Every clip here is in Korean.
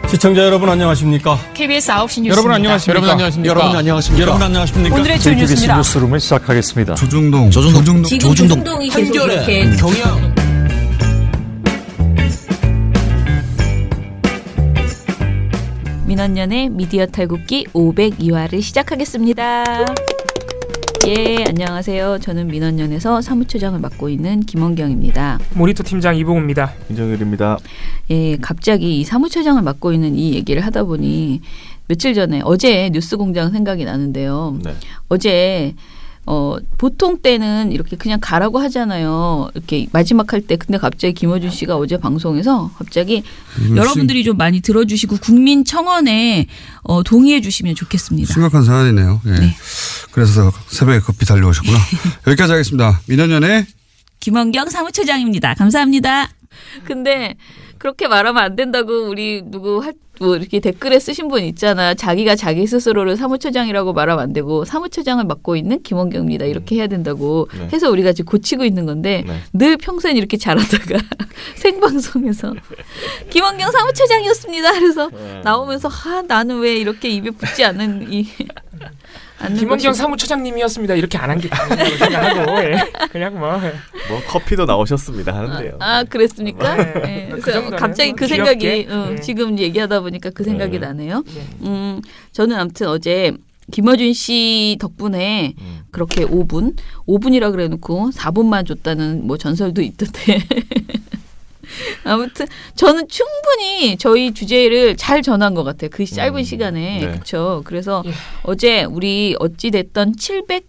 시청자 여러분 안녕하십니까? KBS 9시 뉴스 여러분 안녕하십니까? 여러분 안녕하십니까? 여러분 안녕하십니까? 여러분 안녕하십니까? 오늘의 주요 뉴스입니다. 뉴스룸을 시작하겠습니다. 조중동 조중동이 계속 이렇게 경영 민원연의 미디어 탈곡기 502화를 시작하겠습니다. 예, 안녕하세요. 저는 민원연에서 사무처장을 맡고 있는 김원경입니다. 모니터 팀장 이봉우입니다. 김정일입니다. 예, 갑자기 이 사무처장을 맡고 있는 이 얘기를 하다 보니 며칠 전에 어제 뉴스공장 생각이 나는데요. 네. 어제 보통 때는 이렇게 그냥 가라고 하잖아요. 이렇게 마지막 할 때. 근데 갑자기 김어준 씨가 어제 방송에서 갑자기 여러분들이 좀 많이 들어주시고 국민청원에 동의해 주시면 좋겠습니다. 심각한 사안이네요. 예. 네. 그래서 새벽에 급히 달려오셨구나. 여기까지 하겠습니다. 민원연의 김원경 사무처장입니다. 감사합니다. 근데 그렇게 말하면 안 된다고 우리 뭐 이렇게 댓글에 쓰신 분 있잖아. 자기가 자기 스스로를 사무처장이라고 말하면 안 되고 사무처장을 맡고 있는 김원경입니다. 이렇게 해야 된다고 네. 해서 우리가 지금 고치고 있는 건데 네. 늘 평소엔 이렇게 잘하다가 생방송에서 김원경 사무처장이었습니다. 그래서 나오면서 나는 왜 이렇게 입에 붙지 않는 김원경 사무처장님이었습니다. 이렇게 안 한 게 다행이라고 생각하고 그냥 뭐 커피도 나오셨습니다 하는데요. 그랬습니까? 네. 네. 그 그래서 정도는 갑자기 그 귀엽게. 생각이 지금 얘기하다 보니까 그 생각이 나네요. 네. 저는 아무튼 어제 김어준 씨 덕분에 그렇게 5분이라 그래놓고 4분만 줬다는 뭐 전설도 있던데. 아무튼 저는 충분히 저희 주제를 잘 전한 것 같아요. 그 짧은 시간에. 네. 그렇죠. 그래서 예. 어제 우리 어찌 됐던 7,000명?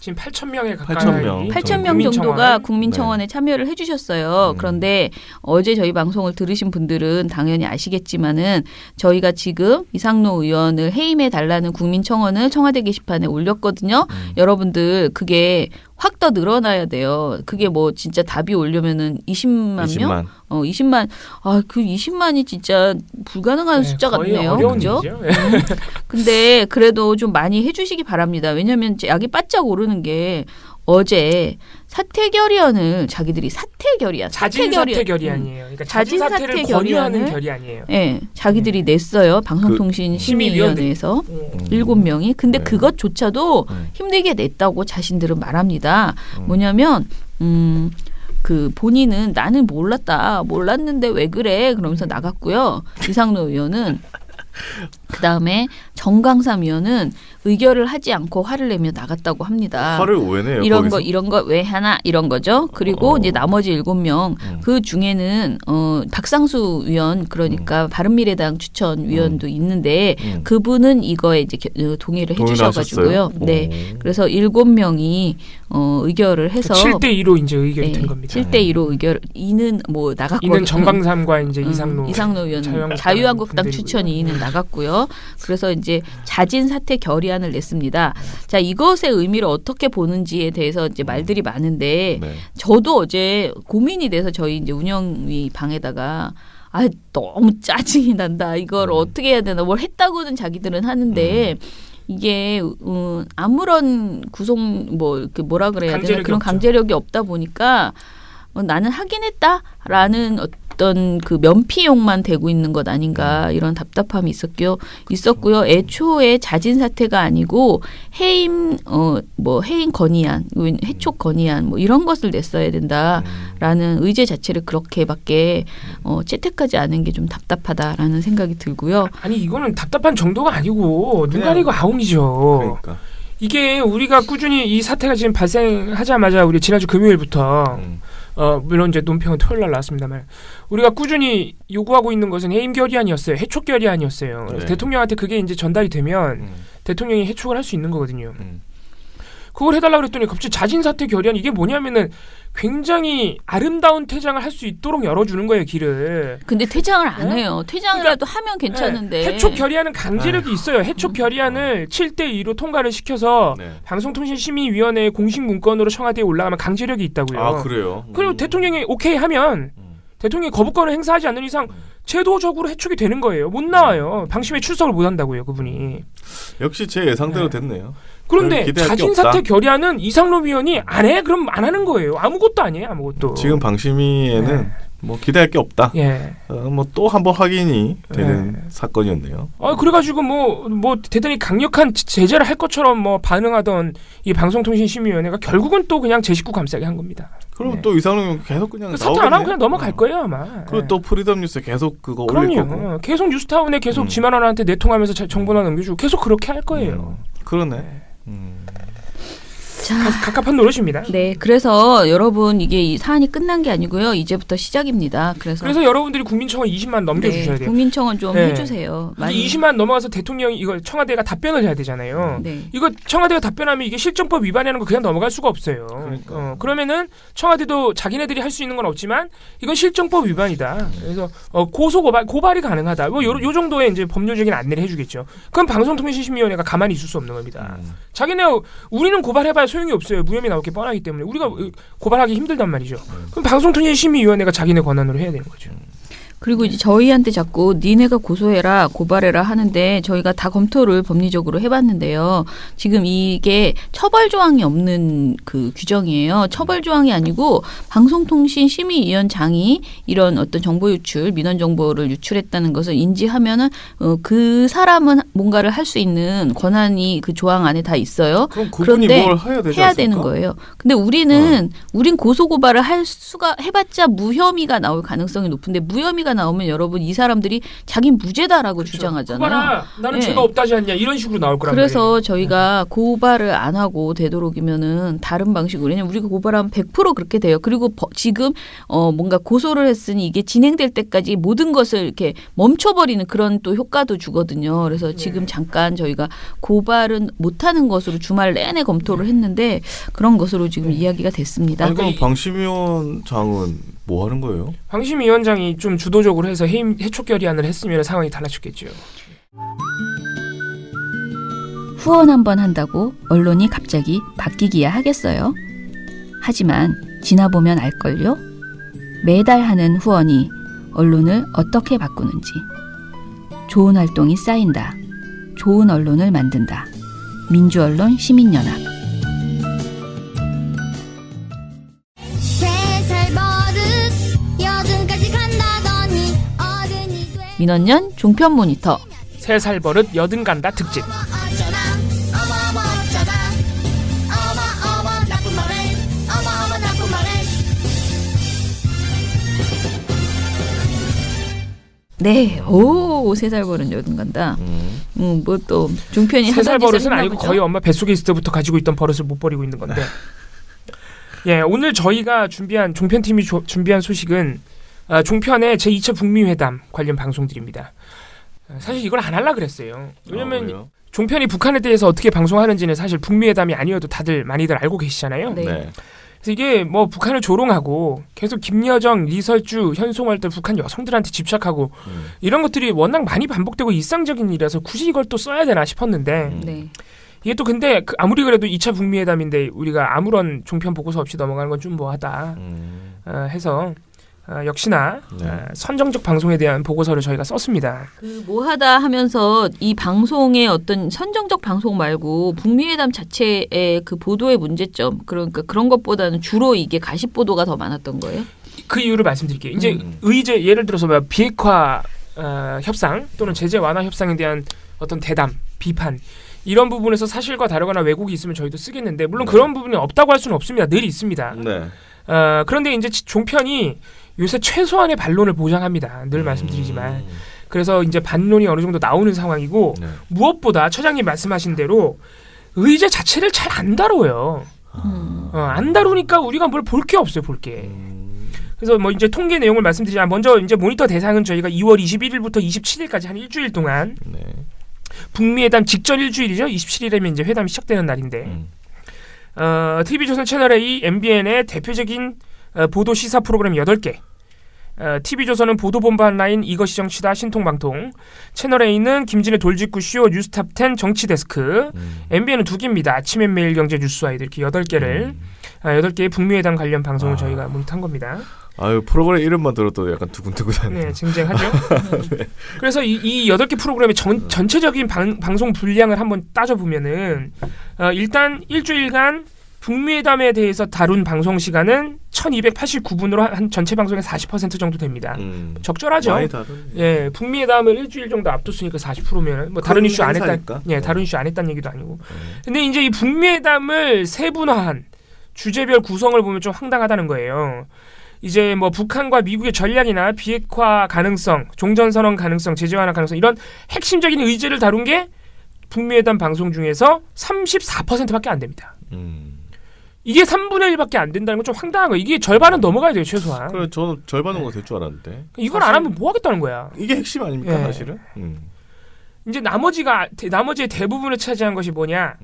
지금 8,000명에 가까이 8,000명. 8,000명 정도가 국민청원. 국민청원에 참여를 해주셨어요. 그런데 어제 저희 방송을 들으신 분들은 당연히 아시겠지만은 저희가 지금 이상로 의원을 해임해 달라는 국민청원을 청와대 게시판에 올렸거든요. 여러분들 그게 확 더 늘어나야 돼요. 그게 뭐 진짜 답이 오려면은 20만 명? 20만. 그 20만이 진짜 불가능한 숫자 거의 같네요. 어려운 그죠? 일이죠. 근데 그래도 좀 많이 해주시기 바랍니다. 왜냐하면 약이 바짝 오르는 게 어제 사퇴결의안을 자기들이 자진 사퇴 결의안이에요. 그러니까 자진 사퇴를 권유하는 결의안이에요. 네, 자기들이 냈어요. 방송통신 심의위원회에서 7명이. 근데 네. 그것조차도 힘들게 냈다고 자신들은 말합니다. 뭐냐면 그 본인은 나는 몰랐는데 왜 그래 그러면서 나갔고요. 이상로 의원은 그다음에 정강삼 의원은 의결을 하지 않고 화를 내며 나갔다고 합니다. 화를 왜 내요? 이런 거 왜 하나 이런 거죠. 그리고 이제 나머지 7명 그 중에는 박상수 의원 그러니까 바른미래당 추천 위원도 있는데 그분은 이거에 이제 동의를 해주셔가지고요. 네, 그래서 7명이 의결을 해서 7대2로 이제 의결이 된 겁니다. 7대2로 의결. 이는 뭐 나갔거든요. 이는 정강삼과 이제 이상로 의원 자유한국당 추천이 이는 나갔고요. 그래서 이제 자진 사퇴 결의안을 냈습니다. 자, 이것의 의미를 어떻게 보는지에 대해서 이제 말들이 많은데 네. 저도 어제 고민이 돼서 저희 이제 운영위 방에다가 너무 짜증이 난다. 이걸 어떻게 해야 되나. 뭘 했다고는 자기들은 하는데 이게 아무런 뭐라 그래야 되나 그런 강제력이 없다 보니까 나는 하긴 했다라는 어떤 그 면피용만 되고 있는 것 아닌가 이런 답답함이 있었고요. 애초에 자진 사퇴가 아니고 해임 건의안, 해촉 건의안 뭐 이런 것을 냈어야 된다라는 의제 자체를 그렇게밖에 채택하지 않은 게 좀 답답하다라는 생각이 들고요. 아니 이거는 답답한 정도가 아니고 눈 가리고 아웅이죠. 그러니까. 이게 우리가 꾸준히 이 사태가 지금 발생하자마자 우리 지난주 금요일부터 물론 이제 논평은 토요일 날 나왔습니다만 우리가 꾸준히 요구하고 있는 것은 해임 결의안이었어요. 해촉 결의안이었어요. 그래서 네. 대통령한테 그게 이제 전달이 되면 대통령이 해촉을 할 수 있는 거거든요. 그걸 해달라고 그랬더니 갑자기 자진 사퇴 결의안 이게 뭐냐면은 굉장히 아름다운 퇴장을 할 수 있도록 열어주는 거예요, 길을. 근데 퇴장을 안 해요. 퇴장이라도 하면 괜찮은데. 해촉 결의안은 강제력이 있어요. 해촉 결의안을 7대2로 통과를 시켜서 방송통신심의위원회의 공식 문건으로 청와대에 올라가면 강제력이 있다고요. 그래요? 그리고 대통령이 오케이 하면 대통령이 거부권을 행사하지 않는 이상 제도적으로 해촉이 되는 거예요. 못 나와요. 방심에 출석을 못 한다고요, 그분이. 역시 제 예상대로 됐네요. 그런데 자진 사퇴 결의안은 이상로 위원이 안 해? 그럼 안 하는 거예요. 아무것도 아니에요. 아무것도. 지금 방심위에는 뭐 기대할 게 없다. 예. 뭐 또 한 번 확인이 되는 사건이었네요. 그래가지고 뭐 대단히 강력한 제재를 할 것처럼 뭐 반응하던 이 방송통신심의위원회가 결국은 또 그냥 제 식구 감싸게 한 겁니다. 그럼 네. 또 이상용 계속 그냥 사퇴 안 하고 그냥 넘어갈 거예요 아마. 그리고 또 프리덤 뉴스에 계속 그거 올릴 거고. 그럼요. 계속 뉴스타운에 계속 지만원한테 내통하면서 정보나 넘겨주고 계속 그렇게 할 거예요. 그러네. 자, 갑갑한 노릇입니다. 네, 그래서 여러분 이게 이 사안이 끝난 게 아니고요. 이제부터 시작입니다. 그래서 여러분들이 국민청원 20만 넘겨주셔야 돼요. 국민청원 좀 네. 해주세요. 이게 20만 넘어가서 대통령이 이거 청와대가 답변을 해야 되잖아요. 네. 이거 청와대가 답변하면 이게 실정법 위반이라는 거 그냥 넘어갈 수가 없어요. 그러면은 청와대도 자기네들이 할 수 있는 건 없지만 이건 실정법 위반이다. 그래서 고발이 가능하다. 뭐 요 정도의 이제 법률적인 안내를 해주겠죠. 그럼 방송통신심의위원회가 가만히 있을 수 없는 겁니다. 우리는 고발해봐야 소용이 없어요. 무혐의 나올 게 뻔하기 때문에 우리가 고발하기 힘들단 말이죠. 그럼 방송통신심의위원회가 자기네 권한으로 해야 되는 거죠. 그리고 이제 저희한테 자꾸 니네가 고소해라 고발해라 하는데 저희가 다 검토를 법리적으로 해봤는데요. 지금 이게 처벌 조항이 없는 그 규정이에요. 처벌 조항이 아니고 방송통신심의위원장이 이런 어떤 정보 유출, 민원 정보를 유출했다는 것을 인지하면은 그 사람은 뭔가를 할 수 있는 권한이 그 조항 안에 다 있어요. 그럼 그분이 그런데 뭘 해야 되지 해야 않습니까? 되는 거예요. 근데 우린 고소 고발을 할 수가 해봤자 무혐의가 나올 가능성이 높은데 무혐의가 나오면 여러분 이 사람들이 자기 무죄다라고 주장하잖아요. 고발아, 나는 네. 죄가 없다지 않냐 이런 식으로 나올 거란 그래서 말이에요. 저희가 고발을 안 하고 되도록이면은 다른 방식으로 왜냐면 우리가 고발하면 100% 그렇게 돼요. 그리고 지금 뭔가 고소를 했으니 이게 진행될 때까지 모든 것을 이렇게 멈춰버리는 그런 또 효과도 주거든요. 그래서 지금 잠깐 저희가 고발은 못하는 것으로 주말 내내 검토를 했는데 그런 것으로 지금 이야기가 됐습니다. 아니 그럼 방심위원장은 뭐 하는 거예요? 방심위원장이 좀 주도적으로 해서 해촉 결의안을 했으면 상황이 달라졌겠죠. 후원 한번 한다고 언론이 갑자기 바뀌기야 하겠어요. 하지만 지나보면 알걸요. 매달 하는 후원이 언론을 어떻게 바꾸는지. 좋은 활동이 쌓인다. 좋은 언론을 만든다. 민주언론 시민연합. 민원연 종편 모니터 3살 버릇 여든 간다 특집. 네, 오 3살 버릇 여든 간다. 뭐 또 종편이 3살 버릇은 아니고 보죠? 거의 엄마 뱃속에 있을 때부터 가지고 있던 버릇을 못 버리고 있는 건데. 예, 오늘 저희가 종편팀이 준비한 소식은 종편의 제2차 북미회담 관련 방송들입니다. 사실 이걸 안 하려고 그랬어요. 왜냐면 종편이 북한에 대해서 어떻게 방송하는지는 사실 북미회담이 아니어도 많이들 알고 계시잖아요. 네. 그래서 이게 뭐 북한을 조롱하고 계속 김여정, 리설주, 현송월 등 북한 여성들한테 집착하고 이런 것들이 워낙 많이 반복되고 일상적인 일이라서 굳이 이걸 또 써야 되나 싶었는데 네. 이게 또 근데 아무리 그래도 2차 북미회담인데 우리가 아무런 종편 보고서 없이 넘어가는 건 좀 뭐하다 해서 역시나 선정적 방송에 대한 보고서를 저희가 썼습니다. 그 뭐하다 하면서 이 방송의 어떤 선정적 방송 말고 북미회담 자체의 그 보도의 문제점 그러니까 그런 것보다는 주로 이게 가십 보도가 더 많았던 거예요? 그 이유를 말씀드릴게요. 이제 의제 예를 들어서 비핵화 협상 또는 제재 완화 협상에 대한 어떤 대담, 비판 이런 부분에서 사실과 다르거나 왜곡이 있으면 저희도 쓰겠는데 물론 그런 부분이 없다고 할 수는 없습니다. 늘 있습니다. 네. 그런데 이제 종편이 요새 최소한의 반론을 보장합니다. 늘 말씀드리지만. 그래서 이제 반론이 어느 정도 나오는 상황이고 무엇보다 처장님 말씀하신 대로 의제 자체를 잘 안 다뤄요. 안 다루니까 우리가 뭘 볼 게 없어요. 볼 게. 그래서 뭐 이제 통계 내용을 말씀드리자면 먼저 이제 모니터 대상은 저희가 2월 21일부터 27일까지 한 일주일 동안 북미회담 직전 일주일이죠. 27일이면 이제 회담이 시작되는 날인데 TV조선 채널A, MBN의 대표적인 보도 시사 프로그램 8개 TV조선은 보도본부 한라인 이것이 정치다 신통방통 채널A는 김진의 돌직구쇼 뉴스탑10 정치데스크 MBN은 2개입니다. 아침엔 매일경제 뉴스와이드 이렇게 8개를 8개의 북미회담 관련 방송을 저희가 모니터한 겁니다. 아유 프로그램 이름만 들어도 약간 두근두근하네요. 네, 쟁쟁하죠. 네. 그래서 이 8개 프로그램의 전체적인 방송 분량을 한번 따져보면은 일단 일주일간 북미회담에 대해서 다룬 방송 시간은 1289분으로 한 전체 방송의 40% 정도 됩니다. 적절하죠. 많이 다른. 예, 북미회담을 일주일 정도 앞뒀으니까 40%면 뭐 다른 이슈 안 했다. 행사니까. 예, 다른 이슈 안 했다는 얘기도 아니고. 근데 이제 이 북미회담을 세분화한 주제별 구성을 보면 좀 황당하다는 거예요. 이제 뭐 북한과 미국의 전략이나 비핵화 가능성, 종전선언 가능성, 제재 완화 가능성 이런 핵심적인 의제를 다룬 게 북미회담 방송 중에서 34%밖에 안 됩니다. 이게 3분의 1밖에 안 된다는 건 좀 황당한 거예요. 이게 절반은 넘어가야 돼요, 최소한. 그래 저는 절반 정도 될 줄 알았는데. 이걸 안 하면 뭐 하겠다는 거야. 이게 핵심 아닙니까 예. 사실은? 이제 나머지의 대부분을 차지한 것이 뭐냐?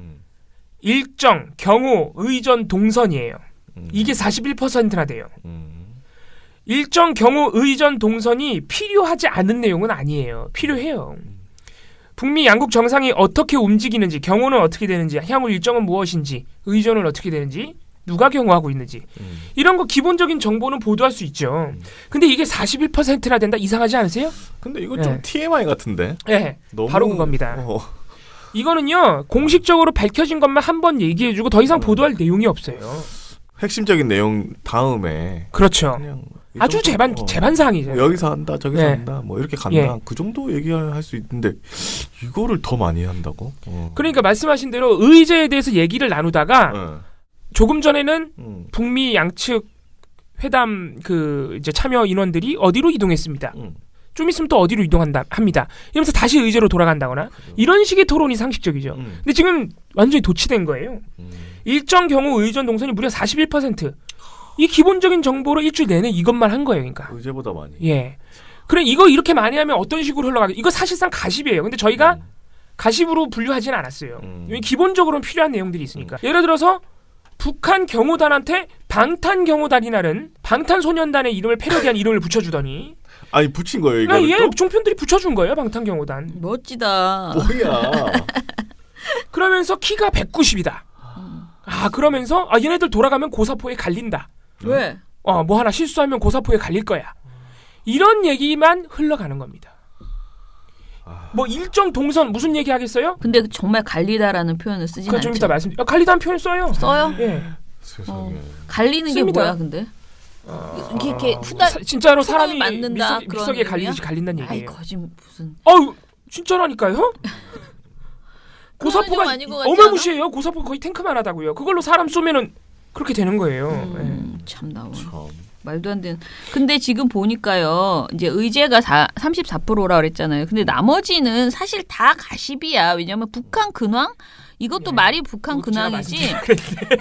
일정, 경호, 의전, 동선이에요. 이게 41%나 돼요. 일정, 경호, 의전, 동선이 필요하지 않은 내용은 아니에요. 필요해요. 북미 양국 정상이 어떻게 움직이는지, 경호는 어떻게 되는지, 향후 일정은 무엇인지, 의전은 어떻게 되는지, 누가 경호하고 있는지 이런 거 기본적인 정보는 보도할 수 있죠. 근데 이게 41%나 된다? 이상하지 않으세요? 근데 이거 좀 TMI 같은데. 네, 너무, 바로 그겁니다. 이거는요 공식적으로 밝혀진 것만 한 번 얘기해주고 더 이상 보도할 내용이 없어요. 핵심적인 내용 다음에 그렇죠. 그냥 이 아주 정도? 재반 사항이죠. 뭐 여기서 한다 저기서 예. 한다 뭐 이렇게 간다 예. 그 정도 얘기할 수 있는데 이거를 더 많이 한다고? 그러니까 말씀하신 대로 의제에 대해서 얘기를 나누다가 예. 조금 전에는 음. 북미 양측 회담 그 이제 참여 인원들이 어디로 이동했습니다. 좀 있으면 또 어디로 합니다. 이러면서 다시 의제로 돌아간다거나 이런 식의 토론이 상식적이죠. 근데 지금 완전히 도치된 거예요. 일정 경우 의전 동선이 무려 41%. 이 기본적인 정보를 일주일 내내 이것만 한 거예요. 그러니까. 의제보다 많이. 예. 그래 이거 이렇게 많이 하면 어떤 식으로 흘러가게? 이거 사실상 가십이에요. 근데 저희가 가십으로 분류하지는 않았어요. 기본적으로는 필요한 내용들이 있으니까. 예를 들어서 북한 경호단한테 방탄경호단이라는 방탄소년단의 이름을 패러디한 이름을 붙여주더니 아니 붙인 거예요 이거? 그러니까 예, 종편들이 붙여준 거예요. 방탄경호단. 멋지다. 뭐야? 그러면서 키가 190이다. 아 그러면서 아 얘네들 돌아가면 고사포에 갈린다. 왜? 뭐 하나 실수하면 고사포에 갈릴 거야. 이런 얘기만 흘러가는 겁니다. 뭐 일정 동선 무슨 얘기 하겠어요? 근데 정말 갈리다라는 표현을 쓰진 그건 않죠. 좀 이따 말씀드릴게요. 갈리다는 표현 써요. 써요? 예. 세상에. 갈리는 게 씁니다. 뭐야 근데? 이렇게 후다 진짜로 손을 사람이 맞는다, 그런 믹서기에 의미야? 갈리듯이 갈린다는 아이 얘기예요. 거짓 무슨 어우 진짜라니까요? 고사포가 좀 아닌 것 같지 어마무시해요. 고사포가 거의 탱크만 하다고요. 그걸로 사람 쏘면은 그렇게 되는 거예요. 참 나와. 참. 말도 안 되는. 근데 지금 보니까요. 이제 의제가 34%라 그랬잖아요. 근데 나머지는 사실 다 가십이야. 왜냐면 북한 근황 이것도 말이 북한 근황이지.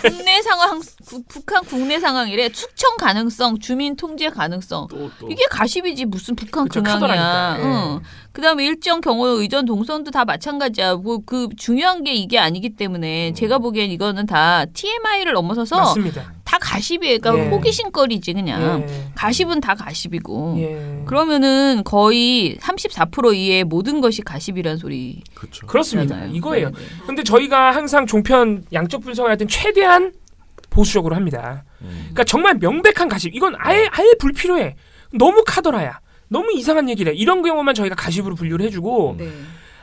국내 상황 북한 국내 상황이래. 축청 가능성, 주민 통제 가능성. 또. 이게 가십이지 무슨 북한 그쵸, 근황이야. 카더라니까. 그다음에 일정 경우 의전 동선도 다 마찬가지야. 뭐 그 중요한 게 이게 아니기 때문에 제가 보기엔 이거는 다 TMI를 넘어서서 맞습니다. 다 가십이에요. 그러니까 예. 호기심거리지 그냥. 예. 가십은 다 가십이고. 예. 그러면은 거의 34% 이외의 모든 것이 가십이란 소리. 그렇죠. 그렇습니다. 잖아요. 이거예요. 네, 네. 근데 저희가 항상 종편 양적 분석을 할 땐 최대한 보수적으로 합니다. 그러니까 정말 명백한 가십. 이건 아예 불필요해. 너무 카더라야. 너무 이상한 얘기래. 이런 경우만 저희가 가십으로 분류를 해주고 네.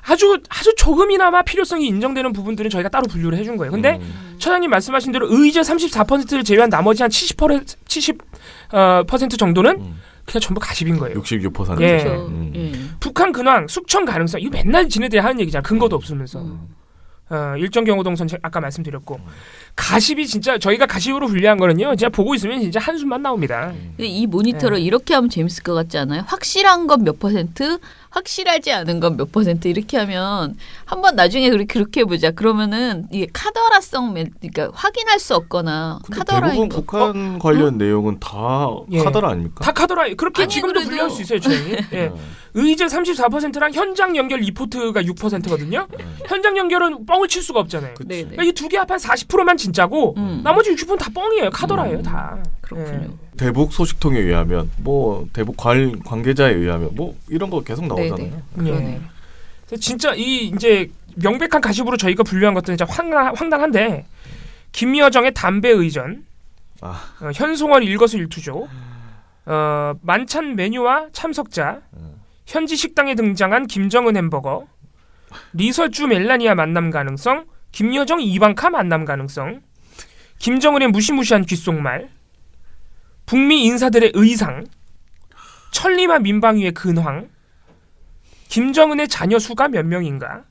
아주 조금이나마 필요성이 인정되는 부분들은 저희가 따로 분류를 해준 거예요. 근데 처장님 말씀하신 대로 의제 34%를 제외한 나머지 한 70% 정도는 그냥 전부 가십인 거예요. 66%. 예. 그렇죠. 예. 북한 근황, 숙청 가능성 이거 맨날 지네들이 하는 얘기잖아. 근거도 없으면서. 일정 경우 동선 아까 말씀드렸고 가십이 진짜 저희가 가십으로 분류한 거는요. 진짜 보고 있으면 진짜 한숨만 나옵니다. 근데 이 모니터를 네. 이렇게 하면 재밌을 것 같지 않아요? 확실한 건 몇 %, 확실하지 않은 건 몇 % 이렇게 하면 한번 나중에 그렇게 해보자. 그러면은 이게 카더라성, 그러니까 확인할 수 없거나 근데 카더라인 대부분 거. 북한 관련 내용은 다 예. 카더라 아닙니까? 다 카더라. 그렇게 아니, 지금도 그래도- 분류할 수 있어요, 저희. 예. 의제 34%랑 현장 연결 리포트가 6%거든요. 현장 연결은 뻥을 칠 수가 없잖아요. 그치. 네네. 그러니까 이 두 개 합한 40%만 진짜고 나머지 60%는 다 뻥이에요. 카더라예요, 다. 그렇군요. 대북 소식통에 의하면 뭐 대북 관계자에 의하면 뭐 이런 거 계속 나오잖아요. 네네. 예. 그러네. 그래서 진짜 이 이제 명백한 가십으로 저희가 분류한 것들은 진짜 황당한데 김여정의 담배 의전, 현송월 일거수일투족, 만찬 메뉴와 참석자, 현지 식당에 등장한 김정은 햄버거, 리설주 멜라니아 만남 가능성, 김여정 이방카 만남 가능성, 김정은의 무시무시한 귓속말, 북미 인사들의 의상, 천리마 민방위의 근황, 김정은의 자녀 수가 몇 명인가,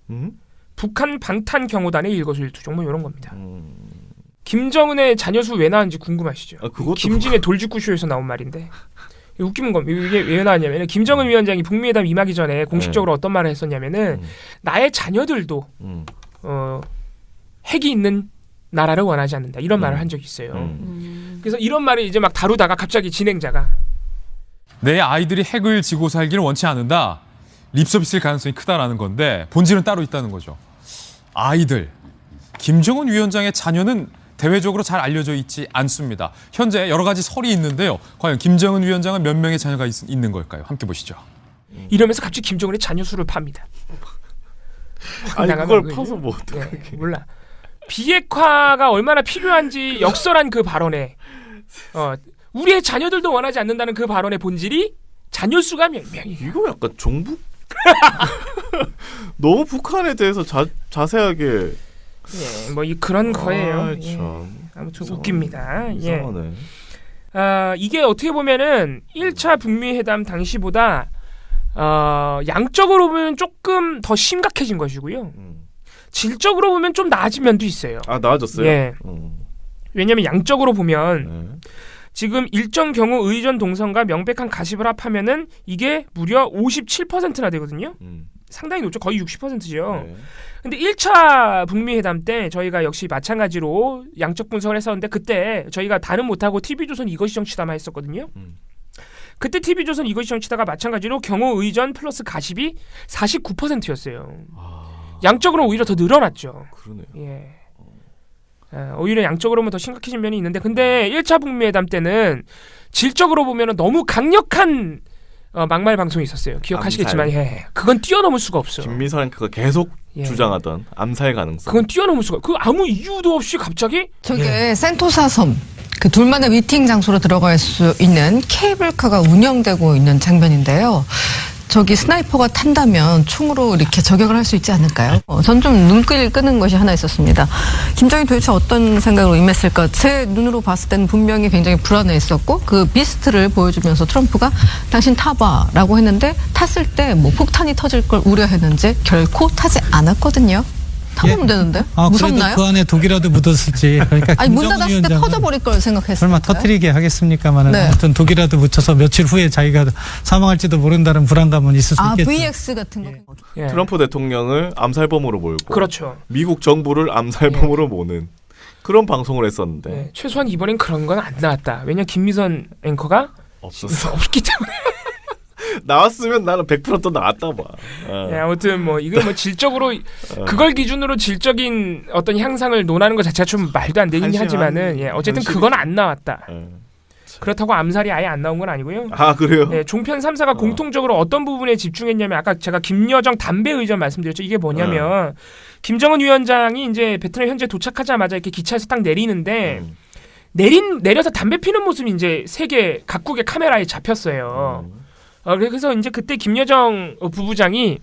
북한 방탄 경호단의 일거수일투족 뭐 이런 겁니다. 김정은의 자녀 수 왜 나왔는지 궁금하시죠? 그것도 김진의 돌직구쇼에서 나온 말인데 웃기는 겁니다. 이게 왜 나왔냐면 김정은 위원장이 북미회담 임하기 전에 공식적으로 어떤 말을 했었냐면은 나의 자녀들도 핵이 있는 나라를 원하지 않는다 이런 말을 한 적이 있어요. 그래서 이런 말을 이제 막 다루다가 갑자기 진행자가 내 아이들이 핵을 지고 살기를 원치 않는다. 립서비스일 가능성이 크다라는 건데 본질은 따로 있다는 거죠. 아이들. 김정은 위원장의 자녀는 대외적으로 잘 알려져 있지 않습니다. 현재 여러 가지 설이 있는데요. 과연 김정은 위원장은 몇 명의 자녀가 있는 걸까요? 함께 보시죠. 이러면서 갑자기 김정은의 자녀 수를 팝니다. 아니 그걸 파서 뭐 어떡하게. 몰라. 비핵화가 얼마나 필요한지 역설한 그 발언에 우리의 자녀들도 원하지 않는다는 그 발언의 본질이 자녀 수가 몇 명이. 이거 약간 종북? 너무 북한에 대해서 자세하게. 예, 뭐 그런 거예요. 참. 예. 아무튼 웃깁니다. 이상하네. 예. 이게 어떻게 보면은 1차 북미 회담 당시보다 양적으로 보면 조금 더 심각해진 것이고요. 질적으로 보면 좀 나아진 면도 있어요. 나아졌어요? 예. 왜냐하면 양적으로 보면 네. 지금 일정 경우 의전 동선과 명백한 가십을 합하면은 이게 무려 57%나 되거든요. 상당히 높죠. 거의 60%죠. 네. 근데 1차 북미 회담 때 저희가 역시 마찬가지로 양적 분석을 했었는데 그때 저희가 다른 못하고 TV조선 이것이 정치다만 했었거든요. 그때 TV조선 이것이 정치다가 마찬가지로 경호 의전 플러스 가십이 49%였어요. 양적으로 오히려 더 늘어났죠. 그러네요. 예. 오히려 양적으로 보면 더 심각해진 면이 있는데 근데 1차 북미 회담 때는 질적으로 보면 너무 강력한 막말 방송이 있었어요. 기억하시겠지만 예. 그건 뛰어넘을 수가 없어. 김미선 앵커가 계속 예. 주장하던 암살 가능성. 그건 뛰어넘을 수가. 그 아무 이유도 없이 갑자기 저게 센토사 섬. 그 둘만의 미팅 장소로 들어갈 수 있는 케이블카가 운영되고 있는 장면인데요. 저기 스나이퍼가 탄다면 총으로 이렇게 저격을 할 수 있지 않을까요? 전 좀 눈길 끄는 것이 하나 있었습니다. 김정일이 도대체 어떤 생각으로 임했을까? 제 눈으로 봤을 때는 분명히 굉장히 불안해했었고 그 비스트를 보여주면서 트럼프가 당신 타봐라고 했는데 탔을 때 뭐 폭탄이 터질 걸 우려했는지 결코 타지 않았거든요. 타보면 되는데? 무섭나요? 그래도 그 안에 독이라도 묻었을지. 그러니까 아니 문 닫았을 때 터져버릴 걸 생각했어요. 설마 터뜨리게 하겠습니까만 네. 아무튼 독이라도 묻혀서 며칠 후에 자기가 사망할지도 모른다는 불안감은 있을 수 있겠죠. VX 같은 거. 예. 트럼프 대통령을 암살범으로 몰고 그렇죠. 미국 정부를 암살범으로 모는 그런 방송을 했었는데 예. 최소한 이번엔 그런 건 안 나왔다. 왜냐 김미선 앵커가 없었어. 없기 때문에. 나왔으면 나는 100% 또 나왔다 봐. 예, 아무튼 뭐 이거 뭐 질적으로 그걸 기준으로 질적인 어떤 향상을 논하는 것 자체가 좀 말도 안 되긴 하지만은 예, 어쨌든 그건 안 나왔다. 그렇다고 암살이 아예 안 나온 건 아니고요. 그래요? 예, 종편 3사가 공통적으로 어떤 부분에 집중했냐면 아까 제가 김여정 담배 의전 말씀드렸죠. 이게 뭐냐면 김정은 위원장이 이제 베트남 현재 도착하자마자 이렇게 기차에서 딱 내리는데 내려서 담배 피는 모습이 이제 세계 각국의 카메라에 잡혔어요. 그래서 이제 그때 김여정 부부장이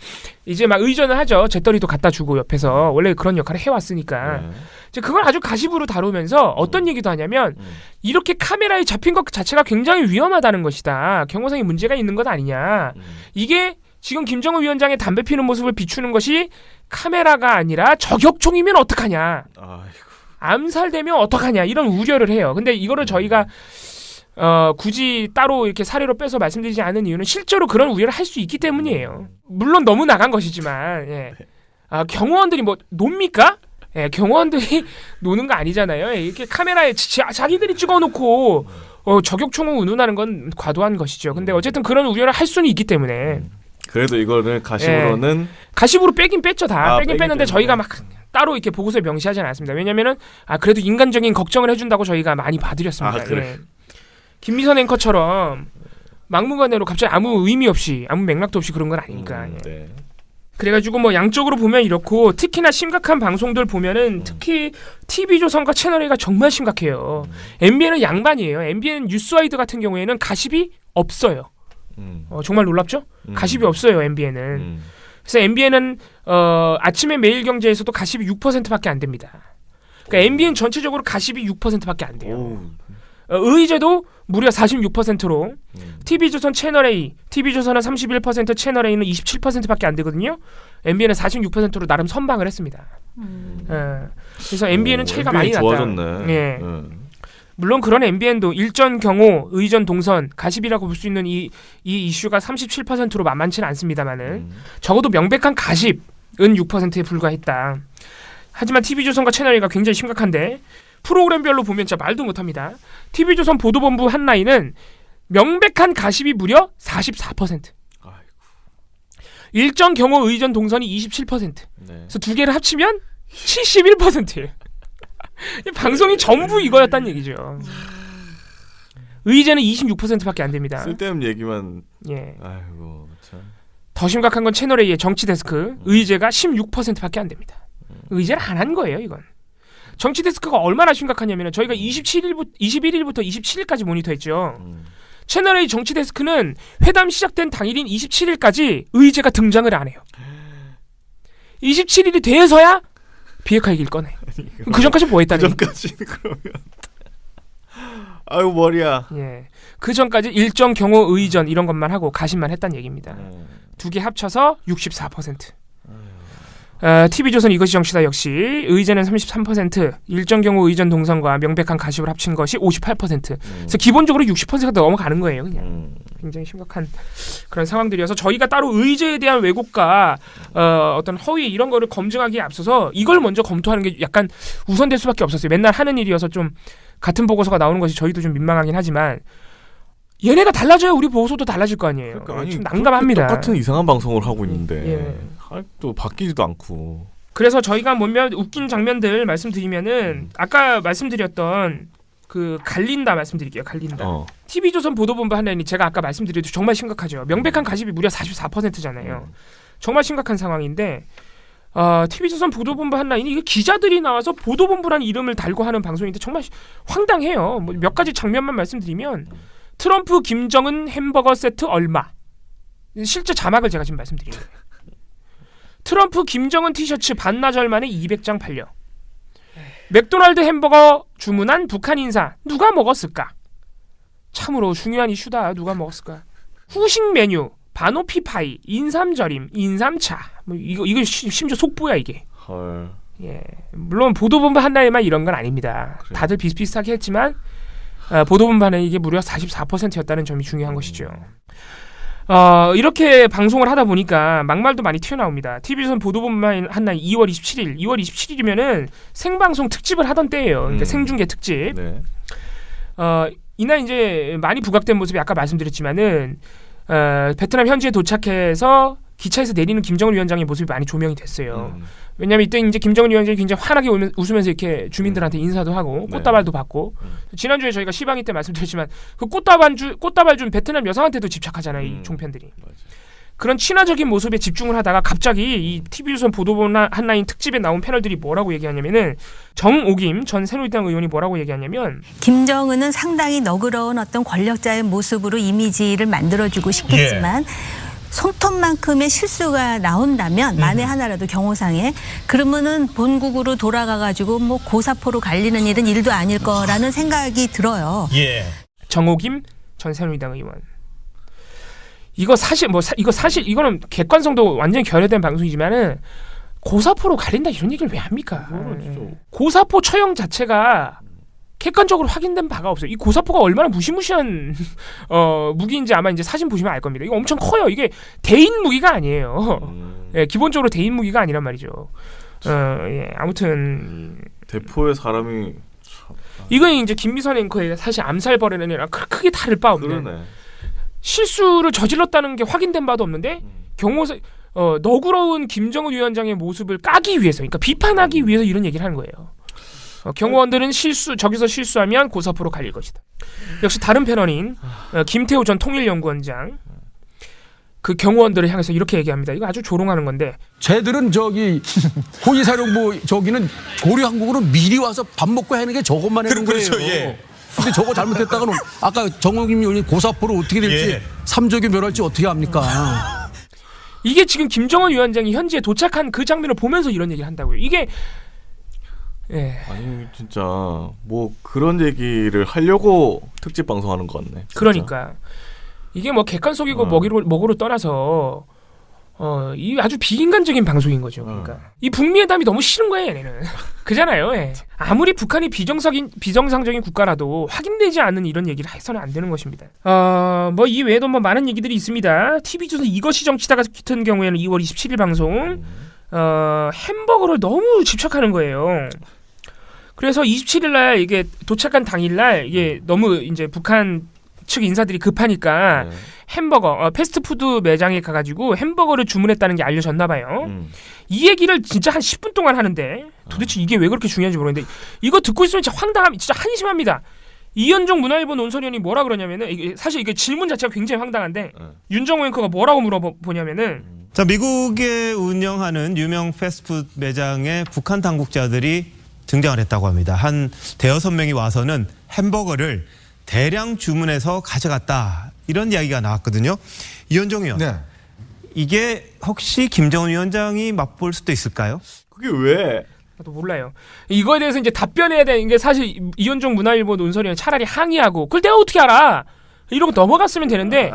이제 막 의전을 하죠. 재떨이도 갖다 주고 옆에서 원래 그런 역할을 해왔으니까 이제 그걸 아주 가십으로 다루면서 어떤 얘기도 하냐면 이렇게 카메라에 잡힌 것 자체가 굉장히 위험하다는 것이다. 경호상의 문제가 있는 것 아니냐. 이게 지금 김정은 위원장의 담배 피는 모습을 비추는 것이 카메라가 아니라 저격총이면 어떡하냐. 암살되면 어떡하냐. 이런 우려를 해요. 근데 이거를 저희가 굳이 따로 이렇게 사례로 빼서 말씀드리지 않은 이유는 실제로 그런 우려를 할 수 있기 때문이에요. 물론 너무 나간 것이지만 예. 경호원들이 뭐 놉니까? 예, 경호원들이 노는 거 아니잖아요. 이렇게 카메라에 자기들이 찍어놓고 저격총을 운운하는 건 과도한 것이죠. 근데 어쨌든 그런 우려를 할 수는 있기 때문에 그래도 이거를 가십으로는 가십으로 빼긴 뺐죠. 다 빼긴 뺐는데 빼긴 저희가 막 따로 이렇게 보고서에 명시하지 않았습니다. 왜냐면은 그래도 인간적인 걱정을 해준다고 저희가 많이 봐드렸습니다. 그래. 예. 김미선 앵커처럼 막무가내로 갑자기 아무 의미 없이 아무 맥락도 없이 그런 건 아니니까. 네. 그래가지고 뭐 양쪽으로 보면 이렇고 특히나 심각한 방송들 보면은 특히 TV조선과 채널A가 정말 심각해요. MBN은 양반이에요. MBN 뉴스와이드 같은 경우에는 가십이 없어요. 정말 놀랍죠? 가십이 없어요. MBN은. 그래서 MBN은 아침에 매일경제에서도 가십이 6%밖에 안 됩니다. 그러니까 MBN 전체적으로 가십이 6%밖에 안 돼요. 오. 의제도 무려 46%로 TV조선 채널A, TV조선은 31%, 채널A는 27%밖에 안 되거든요. MBN은 46%로 나름 선방을 했습니다. 그래서 MBN은 차이가 많이 났다. 좋아졌네. 예. 물론 그런 MBN도 일전 경호, 의전 동선, 가십이라고 볼 수 있는 이 이슈가 37%로 만만치는 않습니다만은 적어도 명백한 가십은 6%에 불과했다. 하지만 TV조선과 채널A가 굉장히 심각한데 프로그램별로 보면 진짜 말도 못합니다. TV조선 보도본부 한라인은 명백한 가십이 무려 44%. 아이고. 일정 경호 의전 동선이 27%. 네. 그래서 두 개를 합치면 71%예요. 방송이 전부 이거였다는 얘기죠. 의제는 26%밖에 안 됩니다. 쓸데없는 얘기만. 예. 아이고 참. 더 심각한 건 채널A의 정치데스크 의제가 16%밖에 안 됩니다. 의제를 안 한 거예요, 이건. 정치데스크가 얼마나 심각하냐면 저희가 21일부터 27일까지 모니터했죠. 채널A 정치데스크는 회담 시작된 당일인 27일까지 의제가 등장을 안 해요. 27일이 돼서야 비핵화 얘기를 꺼내. 그 전까지 뭐 했다는 그 전까지는 그러면 아유 머리야. 예. 그 전까지 일정 경호 의전 이런 것만 하고 가심만 했다는 얘기입니다. 두 개 합쳐서 64%. TV조선 이것이 정치다 역시 의제는 33%, 일정 경우 의전 동선과 명백한 가십을 합친 것이 58%. 그래서 기본적으로 60%가 넘어가는 거예요, 그냥. 굉장히 심각한 그런 상황들이어서 저희가 따로 의제에 대한 왜곡과 어떤 허위 이런 거를 검증하기에 앞서서 이걸 먼저 검토하는 게 약간 우선될 수밖에 없었어요. 맨날 하는 일이어서 좀 같은 보고서가 나오는 것이 저희도 좀 민망하긴 하지만 얘네가 달라져야 우리 보고서도 달라질 거 아니에요. 그러니까 아니, 좀 난감합니다. 똑같은 이상한 방송을 하고 있는데 예. 또 바뀌지도 않고. 그래서 저희가 몇몇 웃긴 장면들 말씀드리면은 아까 말씀드렸던 그 갈린다 말씀드릴게요. 갈린다. TV조선 보도본부 한라인이 제가 아까 말씀드렸듯이 정말 심각하죠. 명백한 가십이 무려 44%잖아요. 정말 심각한 상황인데 TV조선 보도본부 한라인이 이게 기자들이 나와서 보도본부라는 이름을 달고 하는 방송인데 정말 황당해요. 뭐 몇 가지 장면만 말씀드리면 트럼프 김정은 햄버거 세트 얼마. 실제 자막을 제가 지금 말씀드린 거예요. 트럼프 김정은 티셔츠 반나절 만에 200장 팔려. 맥도날드 햄버거 주문한 북한 인사 누가 먹었을까? 참으로 중요한 이슈다. 누가 먹었을까? 후식 메뉴 바노피 파이, 인삼절임, 인삼차. 뭐 이거 심지어 속보야 이게. 헐. 예, 물론 보도본부 한라인만 이런 건 아닙니다. 그래. 다들 비슷비슷하게 했지만 보도본부 한라인 이게 무려 44%였다는 점이 중요한 것이죠. 이렇게 방송을 하다 보니까 막말도 많이 튀어나옵니다. TV조선 보도본부 한라인 2월 27일이면은 생방송 특집을 하던 때예요. 그러니까 생중계 특집. 네. 이날 이제 많이 부각된 모습이 아까 말씀드렸지만은 베트남 현지에 도착해서 기차에서 내리는 김정은 위원장의 모습이 많이 조명이 됐어요. 왜냐하면 이때 이제 김정은 위원장이 굉장히 환하게 웃으면서 이렇게 주민들한테 인사도 하고 꽃다발도 받고 지난주에 저희가 시방위 때 말씀드렸지만 그 꽃다발 준 베트남 여성한테도 집착하잖아요. 이 종편들이. 맞아. 그런 친화적인 모습에 집중을 하다가 갑자기 이 TV조선 보도본 한라인 특집에 나온 패널들이 뭐라고 얘기하냐면은 정옥임 전 새누리당 의원이 뭐라고 얘기하냐면 김정은은 상당히 너그러운 어떤 권력자의 모습으로 이미지를 만들어주고 싶겠지만 손톱만큼의 실수가 나온다면 만에 하나라도 경호상에 그러면은 본국으로 돌아가가지고 뭐 고사포로 갈리는 일은 일도 아닐 거라는 생각이 들어요. 예. 정옥임 전 새누리당 의원. 이거 사실 이거는 객관성도 완전히 결여된 방송이지만은 고사포로 갈린다 이런 얘기를 왜 합니까? 고사포 처형 자체가 객관적으로 확인된 바가 없어요. 이 고사포가 얼마나 무시무시한 무기인지 아마 이제 사진 보시면 알 겁니다. 이거 엄청 커요. 이게 대인 무기가 아니에요. 예, 기본적으로 대인 무기가 아니란 말이죠. 예, 아무튼 대포에 사람이 이건 이제 김미선 앵커의 사실 암살 벌에는 아니라 크게 다를 바 없는 그러네. 실수를 저질렀다는 게 확인된 바도 없는데 너그러운 김정은 위원장의 모습을 까기 위해서, 그러니까 비판하기 위해서 이런 얘기를 하는 거예요. 경호원들은 저기서 실수하면 고사포로 갈릴 것이다. 역시 다른 패널인 김태호 전 통일연구원장 그 경호원들을 향해서 이렇게 얘기합니다. 이거 아주 조롱하는 건데 쟤들은 저기 호위사령부 저기는 고려한국으로 미리 와서 밥 먹고 하는 게 저것만 하는 거예요. 그렇죠, 예. 근데 저거 잘못했다가는 아까 정옥임 의원이 고사포로 어떻게 될지 예. 삼족이 멸할지 어떻게 합니까? 이게 지금 김정은 위원장이 현지에 도착한 그 장면을 보면서 이런 얘기를 한다고요. 이게 예. 아니 진짜 뭐 그런 얘기를 하려고 특집 방송하는 것 같네. 진짜. 그러니까 이게 뭐 객관적이고 먹으로 떠나서 이 아주 비인간적인 방송인 거죠. 그러니까 이 북미회담이 너무 싫은 거예요, 얘네는. 그잖아요. 예. 아무리 북한이 비정상적인 국가라도 확인되지 않는 이런 얘기를 해서는 안 되는 것입니다. 뭐 이 외에도 뭐 많은 얘기들이 있습니다. TV조선 이것이 정치다 같은 경우에는 2월 27일 방송 햄버거를 너무 집착하는 거예요. 그래서 27일 날 이게 도착한 당일 날 이게 너무 이제 북한 측 인사들이 급하니까 햄버거 패스트푸드 매장에 가가지고 햄버거를 주문했다는 게 알려졌나 봐요. 이 얘기를 진짜 한 10분 동안 하는데 도대체 이게 왜 그렇게 중요한지 모르겠는데 이거 듣고 있으면 진짜 진짜 한심합니다. 이현종 문화일보 논설위원이 뭐라 그러냐면은 사실 이게 질문 자체가 굉장히 황당한데 윤정호 앵커가 뭐라고 물어보냐면은 자, 미국에 운영하는 유명 패스트푸드 매장에 북한 당국자들이 등장을 했다고 합니다. 한 대여섯 명이 와서는 햄버거를 대량 주문해서 가져갔다. 이런 이야기가 나왔거든요. 이현정 의원. 네. 이게 혹시 김정은 위원장이 맛볼 수도 있을까요? 그게 왜? 나도 몰라요. 이거에 대해서 이제 답변해야 되는 게 사실 이현종 문화일보 논설위원 차라리 항의하고 그걸 내가 어떻게 알아? 이러고 넘어갔으면 되는데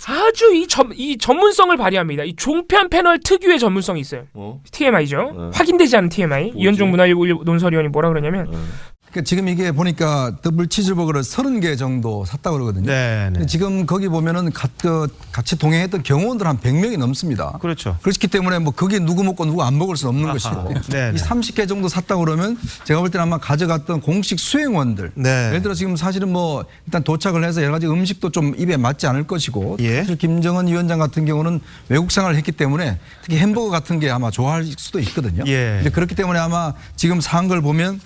아주 이 전문성을 발휘합니다. 이 종편 패널 특유의 전문성이 있어요. TMI죠. 확인되지 않은 TMI. 이현종 문화일보 논설위원이 뭐라 그러냐면 그러니까 지금 이게 보니까 더블 치즈버거를 30개 정도 샀다고 그러거든요. 네. 지금 거기 보면은 같이 동행했던 경호원들 한 100명이 넘습니다. 그렇죠. 그렇기 때문에 뭐 거기 누구 먹고 누구 안 먹을 수는 없는 아하. 것이고 네네. 이 30개 정도 샀다고 그러면 제가 볼 때는 아마 가져갔던 공식 수행원들 네. 예를 들어 지금 사실은 뭐 일단 도착을 해서 여러 가지 음식도 좀 입에 맞지 않을 것이고 예. 사실 김정은 위원장 같은 경우는 외국 생활을 했기 때문에 특히 햄버거 같은 게 아마 좋아할 수도 있거든요. 예. 이제 그렇기 때문에 아마 지금 산 걸 보면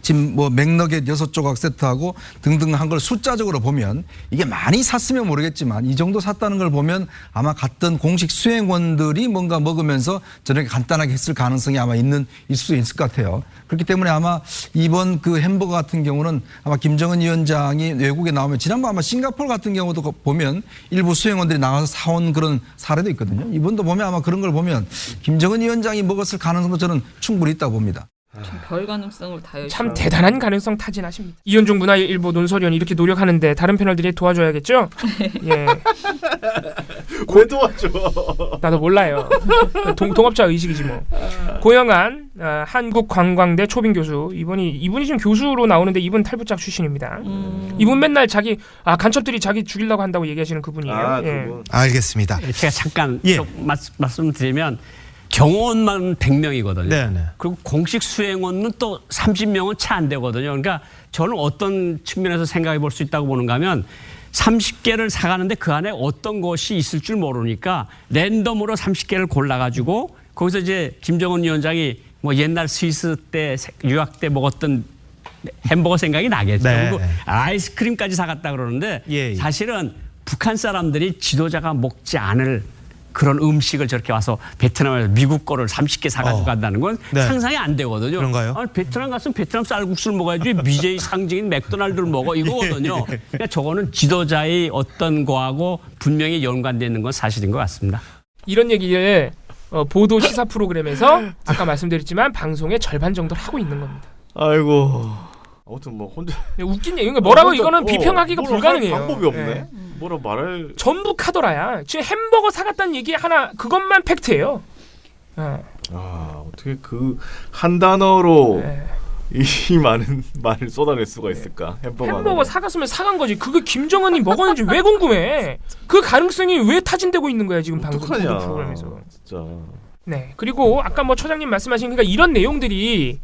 지금 뭐 맥너겟 6조각 세트하고 등등 한 걸 숫자적으로 보면 이게 많이 샀으면 모르겠지만 이 정도 샀다는 걸 보면 아마 갔던 공식 수행원들이 뭔가 먹으면서 저렇게 간단하게 했을 가능성이 아마 있을 수 있을 것 같아요. 그렇기 때문에 아마 이번 그 햄버거 같은 경우는 아마 김정은 위원장이 외국에 나오면 지난번 아마 싱가포르 같은 경우도 보면 일부 수행원들이 나가서 사온 그런 사례도 있거든요. 이번도 보면 아마 그런 걸 보면 김정은 위원장이 먹었을 가능성도 저는 충분히 있다고 봅니다. 별 가능성을 다해. 참 대단한 가능성 타진하십니다. 이현종 문화일보 논설위원이 이렇게 노력하는데 다른 패널들이 도와줘야겠죠? 예. 왜 도와줘? 나도 몰라요. 동업자 의식이지 뭐. 고영한 한국관광대 초빙 교수. 이분이 지금 교수로 나오는데 이분 탈북자 출신입니다. 이분 맨날 자기 간첩들이 자기 죽이려고 한다고 얘기하시는 그분이에요. 예. 알겠습니다. 제가 잠깐 예. 말씀드리면 경호원만 100명이거든요. 네네. 그리고 공식 수행원은 또 30명은 채 안 되거든요. 그러니까 저는 어떤 측면에서 생각해 볼 수 있다고 보는가 하면 30개를 사가는데 그 안에 어떤 것이 있을 줄 모르니까 랜덤으로 30개를 골라가지고 거기서 이제 김정은 위원장이 뭐 옛날 스위스 때 유학 때 먹었던 햄버거 생각이 나겠죠. 네. 그리고 아이스크림까지 사갔다 그러는데 예. 사실은 북한 사람들이 지도자가 먹지 않을 그런 음식을 저렇게 와서 베트남에서 미국 거를 30개 사가지고 간다는 건 네. 상상이 안 되거든요. 그런가요? 아니, 베트남 갔으면 베트남 쌀국수를 먹어야지 BJ 상징인 맥도날드를 먹어 이거거든요. 그러니까 저거는 지도자의 어떤 거하고 분명히 연관되어 있는 건 사실인 것 같습니다. 이런 얘기를 보도 시사 프로그램에서 아까 말씀드렸지만 방송의 절반 정도를 하고 있는 겁니다. 아이고. 아무튼 뭐 혼자 웃긴 얘기. 뭐라고 이거는 비평하기가 불가능해요. 방법이 없네. 예. 뭐라 말할. 전부 카더라야. 지금 햄버거 사갔다는 얘기 하나 그것만 팩트예요. 어떻게 그 한 단어로 이 많은 말을 쏟아낼 수가 있을까? 햄버거 사갔으면 사간 거지. 그게 김정은이 먹었는지 왜 궁금해? 그 가능성이 왜 타진되고 있는 거야 지금 방송 프로그램에서. 진짜. 네. 그리고 아까 뭐 처장님 말씀하신 그러니까 이런 내용들이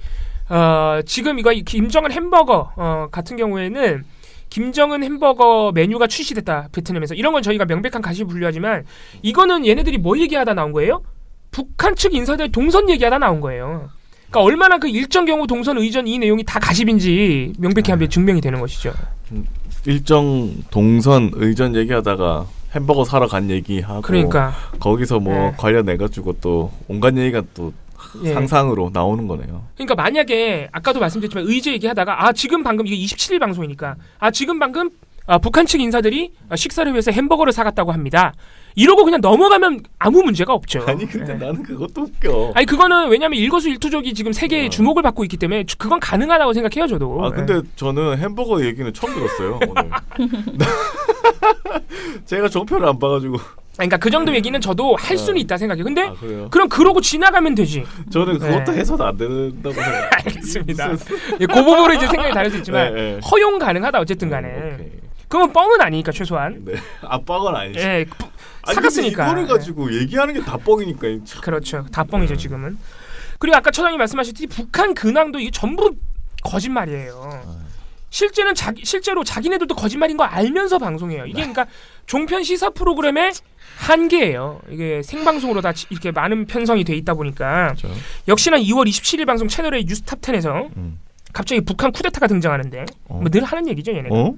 지금 이거 김정은 햄버거 같은 경우에는 김정은 햄버거 메뉴가 출시됐다 베트남에서 이런 건 저희가 명백한 가시 분류하지만 이거는 얘네들이 뭐 얘기하다 나온 거예요? 북한 측 인사들 동선 얘기하다 나온 거예요. 그러니까 얼마나 그 일정 경우 동선 의전 이 내용이 다 가십인지 명백히 한번 증명이 되는 것이죠. 일정 동선 의전 얘기하다가 햄버거 사러 간 얘기하고 그러니까 거기서 뭐 관련해 가지고 또 온갖 얘기가 또 상상으로 나오는 거네요. 그러니까 만약에 아까도 말씀드렸지만 의제 얘기하다가 지금 방금 이게 27일 방송이니까 지금 방금 북한 측 인사들이 식사를 위해서 햄버거를 사갔다고 합니다. 이러고 그냥 넘어가면 아무 문제가 없죠. 아니 근데 나는 그것도 웃겨. 아니 그거는 왜냐하면 일거수일투족이 지금 세계의 주목을 받고 있기 때문에 그건 가능하다고 생각해요 저도. 아 근데 저는 햄버거 얘기는 처음 들었어요 오늘. 제가 종편을 안 봐가지고. 그러니까 그 정도 얘기는 저도 할 수는 있다 생각해요. 근데 그래요? 그럼 그러고 지나가면 되지. 저는 그것도 해서는 안 된다고 생각해요. 알겠습니다. 그 부분으로 이제 생각이 다를 수 있지만 네. 허용 가능하다 어쨌든 간에. 그러면 뻥은 아니니까 최소한. 네. 아 뻥은 아니지. 예, 아니, 사갔으니까. 이거를 가지고 얘기하는 게 다 뻥이니까. 그렇죠. 다 뻥이죠 지금은. 그리고 아까 처장님 말씀하셨듯이 북한 근황도 이게 전부 거짓말이에요. 실제로 자기네들도 거짓말인 거 알면서 방송해요. 이게 그러니까 종편 시사 프로그램의 한계예요. 이게 생방송으로 다 이렇게 많은 편성이 돼 있다 보니까 그렇죠. 역시나 2월 27일 방송 채널의 뉴스탑 10에서 갑자기 북한 쿠데타가 등장하는데 뭐 늘 하는 얘기죠 얘네가.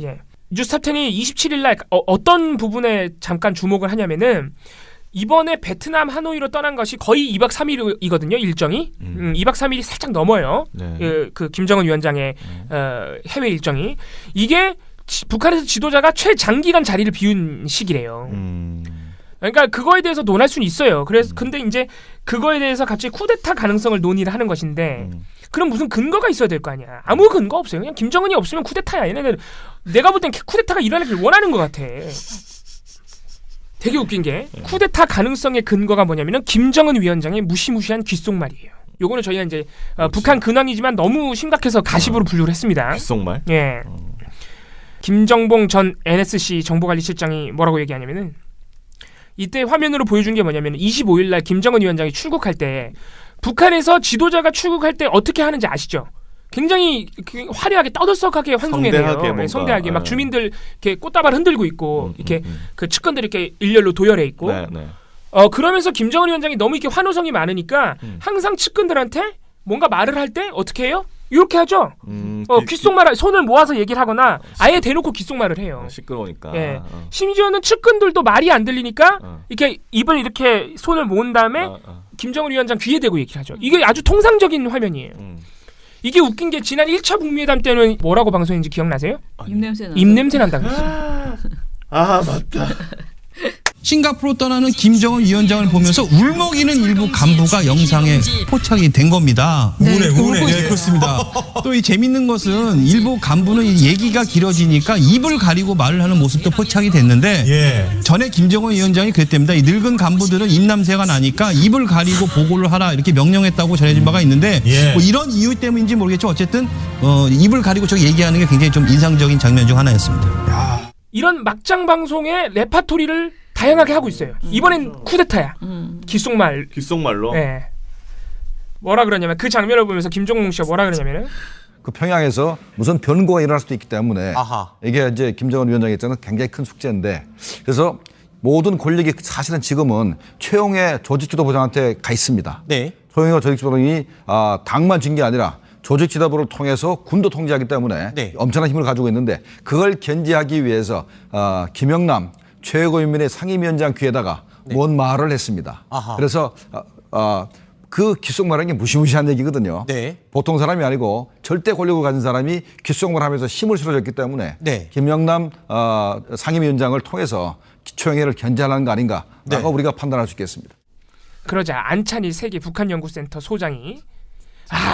예. 뉴스탑 10이 27일 날 어떤 부분에 잠깐 주목을 하냐면은 이번에 베트남 하노이로 떠난 것이 거의 2박 3일이거든요 일정이. 2박 3일이 살짝 넘어요. 네. 그 김정은 위원장의 해외 일정이. 이게 북한에서 지도자가 최장기간 자리를 비운 시기래요. 그러니까 그거에 대해서 논할 수는 있어요. 그래서 근데 이제 그거에 대해서 갑자기 쿠데타 가능성을 논의를 하는 것인데 그럼 무슨 근거가 있어야 될 거 아니야. 아무 근거 없어요. 그냥 김정은이 없으면 쿠데타야. 얘네들 내가 볼 땐 쿠데타가 일어나길 원하는 것 같아. 되게 웃긴 게 쿠데타 가능성의 근거가 뭐냐면은 김정은 위원장의 무시무시한 귓속말이에요. 요거는 저희가 이제 북한 근황이지만 너무 심각해서 가십으로 분류를 했습니다. 귓속말? 예. 김정봉 전 NSC 정보관리실장이 뭐라고 얘기하냐면은 이때 화면으로 보여준 게 뭐냐면 25일 날 김정은 위원장이 출국할 때 북한에서 지도자가 출국할 때 어떻게 하는지 아시죠? 굉장히 화려하게 떠들썩하게 환송해내요. 성대하게 막 주민들 이렇게 꽃다발 흔들고 있고 이렇게 그 측근들 이렇게 일렬로 도열해 있고. 네. 그러면서 김정은 위원장이 너무 이렇게 환호성이 많으니까 항상 측근들한테 뭔가 말을 할 때 어떻게 해요? 이렇게 하죠. 귓속말 손을 모아서 얘기를 하거나 아예 대놓고 귓속말을 해요. 시끄러우니까. 예. 심지어는 측근들도 말이 안 들리니까 이렇게 입을 이렇게 손을 모은 다음에 김정은 위원장 귀에 대고 얘기를 하죠. 이게 아주 통상적인 화면이에요. 이게 웃긴 게 지난 1차 북미회담 때는 뭐라고 방송했는지 기억나세요? 입냄새 난다 그랬어요. 아 맞다. 싱가포르 떠나는 김정은 위원장을 보면서 울먹이는 일부 간부가 영상에 포착이 된 겁니다. 우울해. 네, 그렇습니다. 또 이 재밌는 것은 일부 간부는 이 얘기가 길어지니까 입을 가리고 말을 하는 모습도 포착이 됐는데 전에 김정은 위원장이 그랬답니다. 이 늙은 간부들은 입냄새가 나니까 입을 가리고 보고를 하라 이렇게 명령했다고 전해진 바가 있는데 뭐 이런 이유 때문인지 모르겠지만 어쨌든 입을 가리고 저기 얘기하는 게 굉장히 좀 인상적인 장면 중 하나였습니다. 이런 막장 방송의 레파토리를 다양하게 하고 있어요. 이번엔 쿠데타야. 귓속말로. 네. 뭐라 그러냐면 그 장면을 보면서 김종봉 씨가 뭐라 그러냐면은 그 평양에서 무슨 변고가 일어날 수도 있기 때문에 이게 이제 김정은 위원장이 있잖아요. 굉장히 큰 숙제인데 그래서 모든 권력이 사실은 지금은 최용의 조직지도부장한테 가 있습니다. 네. 최용의 조직지도부장이 당만 진 게 아니라 조직지도부를 통해서 군도 통제하기 때문에 엄청난 힘을 가지고 있는데 그걸 견제하기 위해서 김영남 최고인민의 상임위원장 귀에다가 뭔 말을 했습니다. 그래서 그 귓속말하는 게 무시무시한 얘기거든요. 보통 사람이 아니고 절대 권력을 가진 사람이 귓속말하면서 힘을 실어줬기 때문에 김영남 상임위원장을 통해서 최영애를 견제하는 거 아닌가라고 우리가 판단할 수 있겠습니다. 그러자 안찬일 세계 북한연구센터 소장이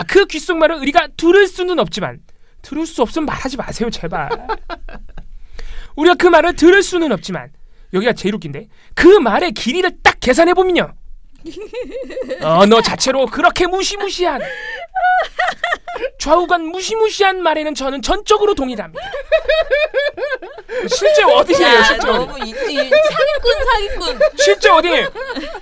그 귓속말을 우리가 들을 수는 없지만 들을 수 없으면 말하지 마세요 제발. 우리가 그 말을 들을 수는 없지만 여기가 제일 웃긴데 그 말의 길이를 딱 계산해보면요 언어 자체로 그렇게 무시무시한 좌우간 무시무시한 말에는 저는 전적으로 동의합니다. 실제 어디예요? 실제 너무 사기꾼. 실제 어디예요?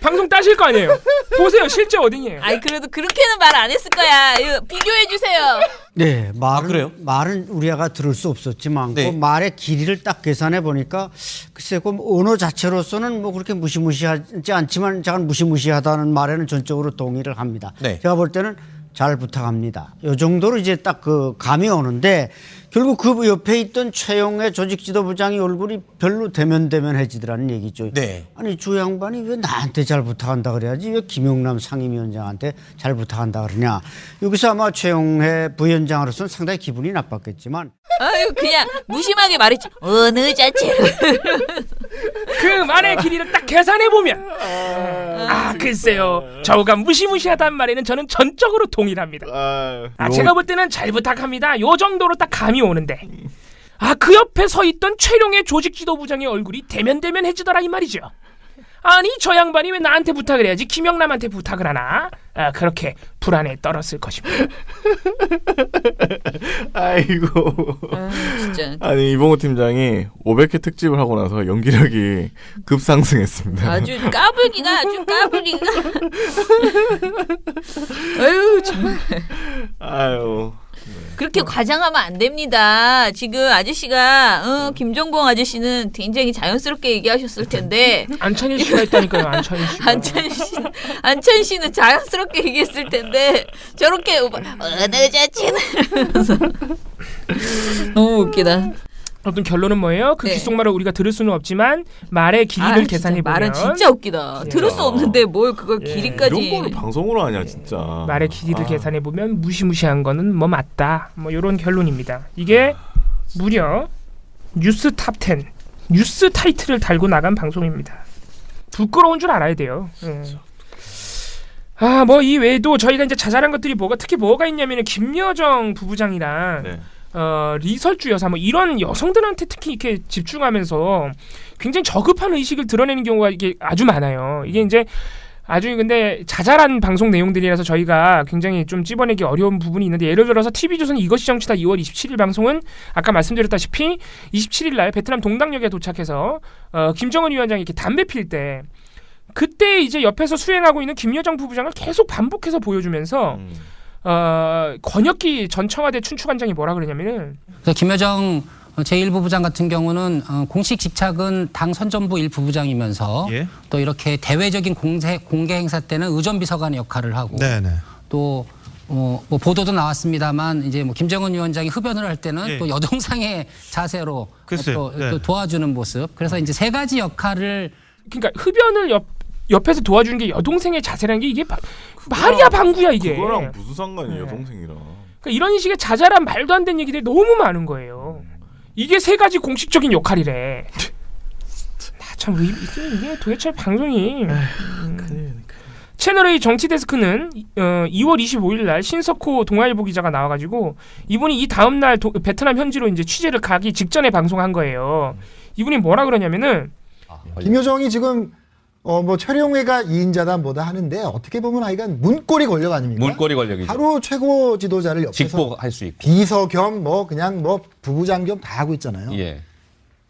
방송 따실 거 아니에요? 보세요. 실제 어디예요? 아니 그래도 그렇게는 말 안 했을 거야. 이거 비교해 주세요. 네, 말은 우리가 들을 수 없었지만 그 말의 길이를 딱 계산해 보니까 글쎄 그 언어 자체로서는 뭐 그렇게 무시무시하지 않지만 잠깐 무시무시하다는 말에는 전적으로 동의를 합니다. 제가 볼 때는 잘 부탁합니다. 이 정도로 이제 딱 그 감이 오는데 결국 그 옆에 있던 최용의 조직지도부장이 얼굴이 별로 대면해지더라는 얘기죠. 아니 주 양반이 왜 나한테 잘 부탁한다 그래야지 왜 김용남 상임위원장한테 잘 부탁한다 그러냐. 여기서 아마 최용의 부위원장으로서는 상당히 기분이 나빴겠지만 아유 그냥 무심하게 말했지. 어느 자체로. 그 말의 길이를 딱 계산해 보면 글쎄요 저우가 무시무시하다는 말에는 저는 전적으로 동일합니다. 제가 볼 때는 잘 부탁합니다 요 정도로 딱 감이 오는데 그 옆에 서 있던 최룡의 조직 지도부장의 얼굴이 대면대면해지더라 이 말이죠. 아니 저 양반이 왜 나한테 부탁을 해야지 김영남한테 부탁을 하나? 그렇게 불안에 떨었을 것입니다. 아이고. 진짜. 아니 이봉호 팀장이 500회 특집을 하고 나서 연기력이 급상승했습니다. 아주 까불기가 아유 정말. 아유. 그렇게 과장하면 안 됩니다. 지금 아저씨가 김정봉 아저씨는 굉장히 자연스럽게 얘기하셨을 텐데 안찬희 씨가 했다니까요. 안찬 씨는 자연스럽게 얘기했을 텐데 저렇게 어느 자체는 너무 웃기다. 어떤 결론은 뭐예요? 그 귓속말을 우리가 들을 수는 없지만 말의 길이를 계산해 보면 말은 진짜 웃기다. 들을 수 없는데 뭘 그걸 길이까지 이런 거를 방송으로 하냐 진짜. 말의 길이를 계산해 보면 무시무시한 거는 뭐 맞다. 뭐 이런 결론입니다. 이게 무려 뉴스 탑10 뉴스 타이틀을 달고 나간 방송입니다. 부끄러운 줄 알아야 돼요. 뭐 이 외에도 저희가 이제 자잘한 것들이 특히 뭐가 있냐면은 김여정 부부장이랑 리설주 여사 뭐 이런 여성들한테 특히 이렇게 집중하면서 굉장히 저급한 의식을 드러내는 경우가 이게 아주 많아요. 이게 이제 아주 근데 자잘한 방송 내용들이라서 저희가 굉장히 좀 찝어내기 어려운 부분이 있는데 예를 들어서 TV조선 이것이 정치다 2월 27일 방송은 아까 말씀드렸다시피 27일 날 베트남 동당역에 도착해서 김정은 위원장이 이렇게 담배 필 때 그때 이제 옆에서 수행하고 있는 김여정 부부장을 계속 반복해서 보여주면서 권혁기 전 청와대 춘추관장이 뭐라 그러냐면은 김여정 제1부부장 같은 경우는 공식 직책은 당 선전부 1부부장이면서 또 이렇게 대외적인 공개 행사 때는 의전비서관의 역할을 하고 또 뭐 보도도 나왔습니다만 이제 뭐 김정은 위원장이 흡연을 할 때는 또 여동상의 자세로 또 도와주는 모습. 그래서 이제 세 가지 역할을 그러니까 흡연을 옆에서 도와주는 게 여동생의 자세라는 게 이게 말이야 방구야 이게. 그거랑 무슨 상관이에요 여동생이랑. 그러니까 이런 식의 자잘한 말도 안 되는 얘기들이 너무 많은 거예요. 이게 세 가지 공식적인 역할이래. 참 이게 도대체 방송이. 채널A 정치데스크는 2월 25일 날 신석호 동아일보 기자가 나와가지고 이분이 이 다음 날 베트남 현지로 이제 취재를 가기 직전에 방송한 거예요. 이분이 뭐라 그러냐면은 김여정이 지금 뭐 최룡회가 2인자다 뭐다 하는데 어떻게 보면 하여간 문고리 권력 아닙니까? 문고리 권력이죠. 하루 최고 지도자를 옆에서 직보할 수 있고 비서 겸 뭐 그냥 뭐 부부장 겸 다 하고 있잖아요.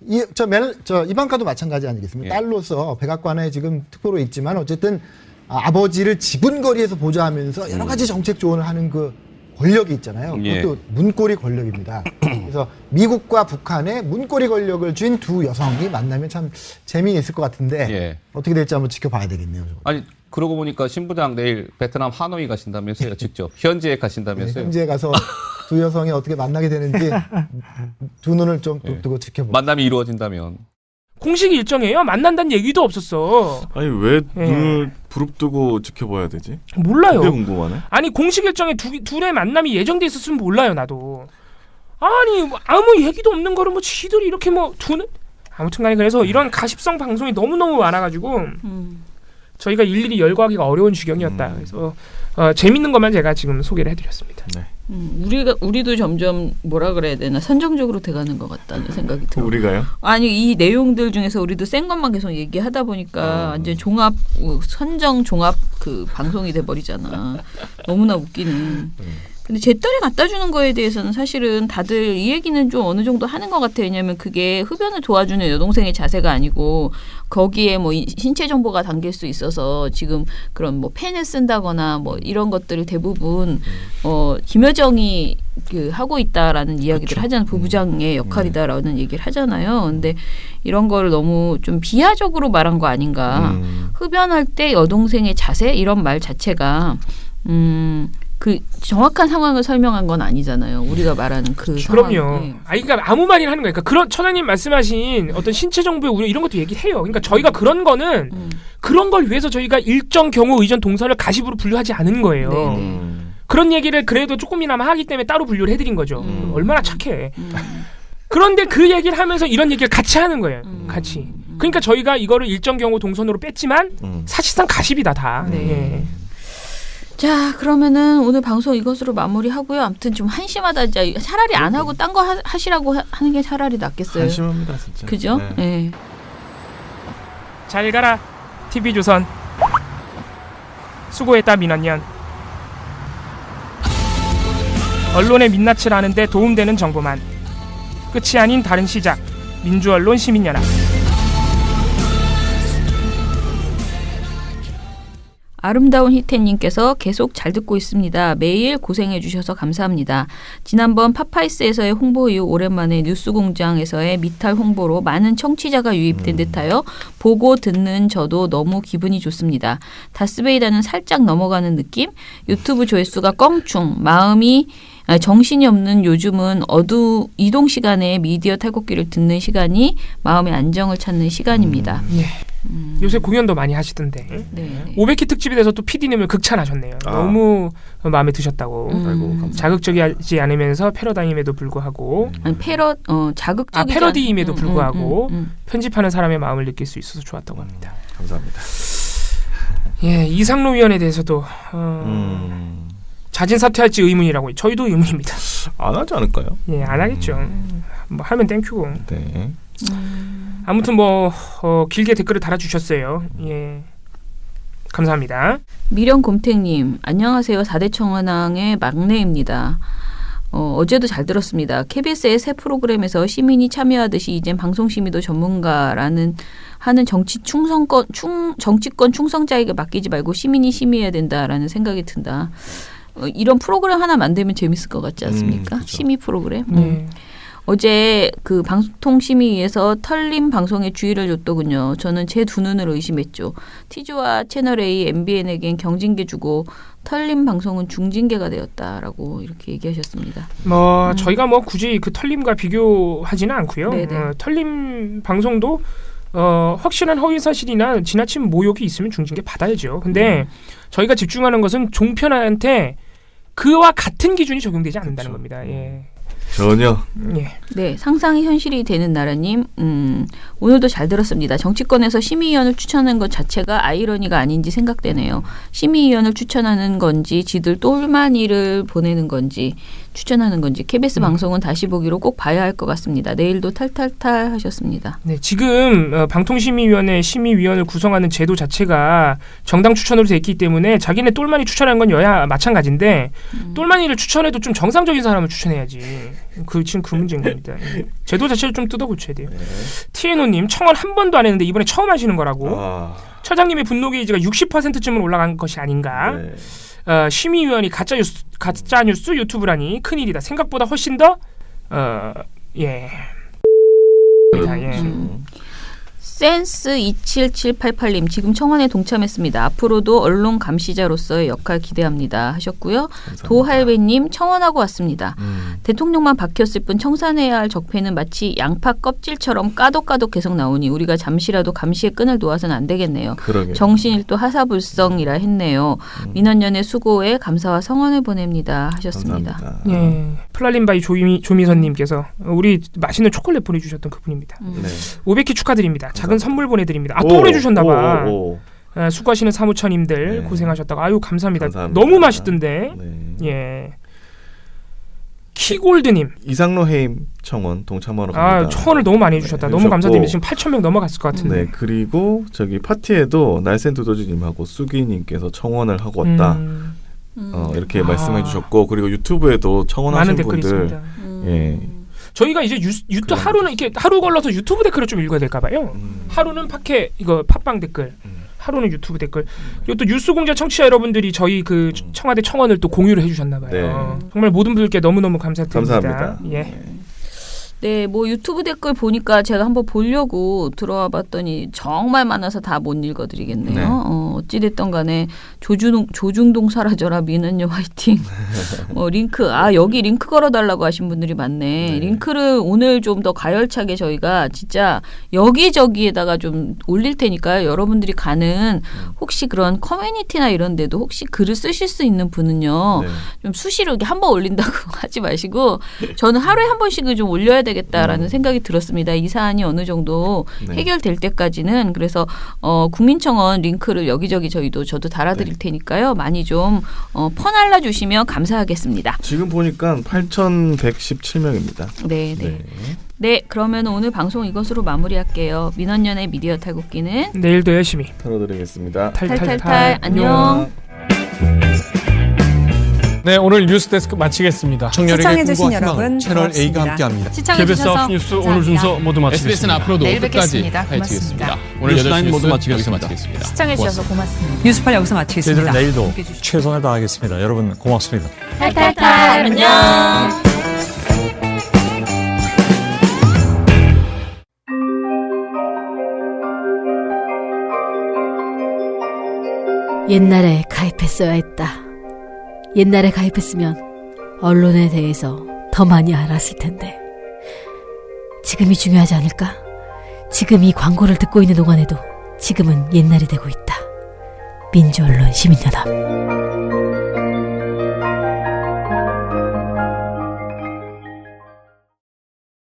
이방카도 마찬가지 아니겠습니까? 딸로서 백악관에 지금 특보로 있지만 어쨌든 아버지를 지분거리에서 보좌하면서 여러 가지 정책 조언을 하는 그 권력이 있잖아요. 그것도 문고리 권력입니다. 그래서 미국과 북한의 문고리 권력을 쥔 두 여성이 만나면 참 재미있을 것 같은데 어떻게 될지 한번 지켜봐야 되겠네요. 아니 그러고 보니까 신부장 내일 베트남 하노이 가신다면서요. 직접 현지에 가신다면서요. 현지에 가서 두 여성이 어떻게 만나게 되는지 두 눈을 좀 두고 지켜보고 만남이 이루어진다면 공식 일정이에요. 만난다는 얘기도 없었어. 아니 왜 눈을 부릅뜨고 지켜봐야 되지? 몰라요. 그게 궁금하네. 아니 공식 일정에 둘의 만남이 예정돼 있었으면 몰라요 나도. 아니 뭐 아무 얘기도 없는 거를 뭐 지들이 이렇게 뭐 두는 아무튼간에 그래서 이런 가십성 방송이 너무너무 많아가지고 저희가 일일이 열거하기가 어려운 지경이었다. 그래서 재밌는 것만 제가 지금 소개를 해드렸습니다. 우리도 점점 뭐라 그래야 되나 선정적으로 돼가는 것 같다는 생각이 들어요. 우리가요? 아니 이 내용들 중에서 우리도 센 것만 계속 얘기하다 보니까 완전 선정 종합 그 방송이 돼버리잖아. 너무나 웃기는. 근데 제 딸이 갖다 주는 거에 대해서는 사실은 다들 이 얘기는 좀 어느 정도 하는 것 같아요. 왜냐하면 그게 흡연을 도와주는 여동생의 자세가 아니고 거기에 뭐 신체 정보가 담길 수 있어서 지금 그런 뭐 펜을 쓴다거나 뭐 이런 것들을 대부분 김여정이 그 하고 있다라는 이야기를 하잖아요. 부부장의 역할이다라는 얘기를 하잖아요. 근데 이런 걸 너무 좀 비하적으로 말한 거 아닌가. 흡연할 때 여동생의 자세 이런 말 자체가 그 정확한 상황을 설명한 건 아니잖아요. 우리가 말하는 그 그럼요. 그러니까 아무 말이나 하는 거예요. 그러니까 그런 처장님 말씀하신 어떤 신체 정보의 우려 이런 것도 얘기해요. 그러니까 저희가 그런 거는 그런 걸 위해서 저희가 일정 경우 의전 동선을 가십으로 분류하지 않은 거예요. 그런 얘기를 그래도 조금이나마 하기 때문에 따로 분류를 해드린 거죠. 얼마나 착해. 그런데 그 얘기를 하면서 이런 얘기를 같이 하는 거예요. 같이. 그러니까 저희가 이거를 일정 경우 동선으로 뺐지만 사실상 가십이다 다. 예. 자, 그러면은 오늘 방송 이것으로 마무리하고요. 아무튼 좀 한심하다. 진짜 차라리 안 하고 딴 거 하시라고 하는 게 차라리 낫겠어요. 한심합니다, 진짜. 그죠? 네. 네. 잘 가라 TV조선. 수고했다 민원년. 언론의 민낯을 아는데 도움되는 정보만. 끝이 아닌 다른 시작. 민주언론 시민연합. 아름다운 희태님께서 계속 잘 듣고 있습니다. 매일 고생해 주셔서 감사합니다. 지난번 파파이스에서의 홍보 이후 오랜만에 뉴스공장에서의 미탈 홍보로 많은 청취자가 유입된 듯하여 보고 듣는 저도 너무 기분이 좋습니다. 다스베이다는 살짝 넘어가는 느낌? 유튜브 조회수가 껑충, 정신이 없는 요즘은 이동 시간에 미디어 탈곡기를 듣는 시간이 마음의 안정을 찾는 시간입니다. 요새 공연도 많이 하시던데. 네. 500회 특집에 대해서 또 PD님을 극찬하셨네요. 너무 마음에 드셨다고. 자극적이지 않으면서 패러다임에도 불구하고. 패러디임에도 불구하고 편집하는 사람의 마음을 느낄 수 있어서 좋았다고 합니다. 감사합니다. 예, 이상로 위원에 대해서도 자진 사퇴할지 의문이라고. 저희도 의문입니다. 안 하지 않을까요? 예, 안 하겠죠. 뭐 하면 땡큐고. 네. 아무튼 길게 댓글을 달아주셨어요. 예, 감사합니다. 미령곰탱님 안녕하세요. 4대 청원왕의 막내입니다. 어제도 잘 들었습니다. KBS의 새 프로그램에서 시민이 참여하듯이 이젠 방송심의도 전문가라는 하는 정치권 충성자에게 맡기지 말고 시민이 심의해야 된다라는 생각이 든다. 이런 프로그램 하나 만들면 재밌을 것 같지 않습니까? 심의 프로그램. 어제 그 방통심의위에서 털림 방송에 주의를 줬더군요. 저는 제 두 눈으로 의심했죠. 티조와 채널A, MBN에겐 경징계 주고 털림 방송은 중징계가 되었다라고 이렇게 얘기하셨습니다. 저희가 굳이 그 털림과 비교하지는 않고요. 털림 방송도 확실한 허위 사실이나 지나친 모욕이 있으면 중징계 받아야죠. 근데 저희가 집중하는 것은 종편한테 그와 같은 기준이 적용되지 않는다는 겁니다. 예. 전혀. 예. 네, 상상이 현실이 되는 나라님, 오늘도 잘 들었습니다. 정치권에서 심의위원을 추천하는 것 자체가 아이러니가 아닌지 생각되네요. 심의위원을 추천하는 건지, 지들 똘마니를 보내는 건지, 추천하는 건지, KBS 방송은 다시 보기로 꼭 봐야 할 것 같습니다. 내일도 탈탈탈 하셨습니다. 네, 지금 방통심의위원회 심의위원을 구성하는 제도 자체가 정당 추천으로 돼 있기 때문에 자기네 똘마니 추천하는 건 여야 마찬가지인데 똘마니를 추천해도 좀 정상적인 사람을 추천해야지. 지금 그 문제인 겁니다. 제도 자체를 좀 뜯어 고쳐야 돼요. TNO님 청원 한 번도 안 했는데 이번에 처음 하시는 거라고. 처장님의 분노 게이지가 60%쯤은 올라간 것이 아닌가. 심의위원이 가짜뉴스 유튜브라니 큰일이다. 생각보다 훨씬 더 예. 센스 27788님 지금 청원에 동참했습니다. 앞으로도 언론 감시자로서의 역할 기대합니다 하셨고요. 도할배님 청원하고 왔습니다. 대통령만 박혔을 뿐 청산해야 할 적폐는 마치 양파 껍질처럼 까독까독 계속 나오니 우리가 잠시라도 감시의 끈을 놓아서는 안 되겠네요. 그러게요. 정신일도 하사불성이라 했네요. 민원연의 수고에 감사와 성원을 보냅니다 하셨습니다. 감사합니다. 예. 플랄린바이 조미선님께서 우리 맛있는 초콜릿 보내주셨던 그분입니다. 500회 축하드립니다. 작은 선물 보내드립니다. 또 보내주셨나봐. 수고하시는 사무처님들 고생하셨다고. 아유 감사합니다. 너무 맛있던데. 예. 키골드님. 이상로 해임 청원 동참하러 갑니다. 청원을 너무 많이 해주셨다. 너무 감사드립니다. 지금 8,000명 넘어갔을 것 같은데. 네, 그리고 저기 파티에도 날쌘 두더지님하고 쑥이님께서 청원을 하고 왔다. 이렇게 말씀해 주셨고 그리고 유튜브에도 청원하신 분들. 예. 저희가 이제 유튜브 하루는 이렇게 하루 걸러서 유튜브 댓글을 좀 읽어야 될까 봐요. 하루는 팟빵 댓글, 하루는 유튜브 댓글. 그리고 또 뉴스공장 청취자 여러분들이 저희 그 청와대 청원을 또 공유를 해주셨나 봐요. 정말 모든 분들께 너무너무 감사드립니다. 감사합니다. 예. 네, 뭐 유튜브 댓글 보니까 제가 한번 보려고 들어와 봤더니 정말 많아서 다 못 읽어드리겠네요. 네. 어찌됐든 간에 조중동 사라져라 민은요 화이팅. 링크 여기 링크 걸어달라고 하신 분들이 많네. 링크를 오늘 좀 더 가열차게 저희가 진짜 여기저기에다가 좀 올릴 테니까요. 여러분들이 가는 혹시 그런 커뮤니티나 이런 데도 혹시 글을 쓰실 수 있는 분은요. 좀 수시로 이렇게 한 번 올린다고 하지 마시고 저는 하루에 한 번씩은 좀 올려야 되겠다. 해줘야겠다라는 생각이 들었습니다. 이 사안이 어느 정도 네. 해결될 때까지는. 그래서 국민청원 링크를 여기저기 저도 달아드릴 테니까요. 많이 좀 퍼날라 주시면 감사하겠습니다. 지금 보니까 8,117명입니다. 네. 네, 그러면 오늘 방송 이것으로 마무리할게요. 민원연의 미디어 탈곡기는 내일도 열심히 털어드리겠습니다. 탈탈탈 안녕. 네, 오늘 뉴스데스크 마치겠습니다. 시청해주신 여러분 채널 A가 함께합니다. KBS 뉴스 오늘 순서 모두 마치겠습니다. SBS는 앞으로도 끝까지 파헤치겠습니다. 오늘 8시 모두 마치겠습니다. 시청해주셔서 고맙습니다. 뉴스팔 여기서 마치겠습니다. 저희들은 내일도 최선을 다하겠습니다. 여러분 고맙습니다. 탈탈탈 안녕. 옛날에 가입했어야 했다. 옛날에 가입했으면 언론에 대해서 더 많이 알았을 텐데. 지금이 중요하지 않을까? 지금 이 광고를 듣고 있는 동안에도 지금은 옛날이 되고 있다. 민주언론 시민연합.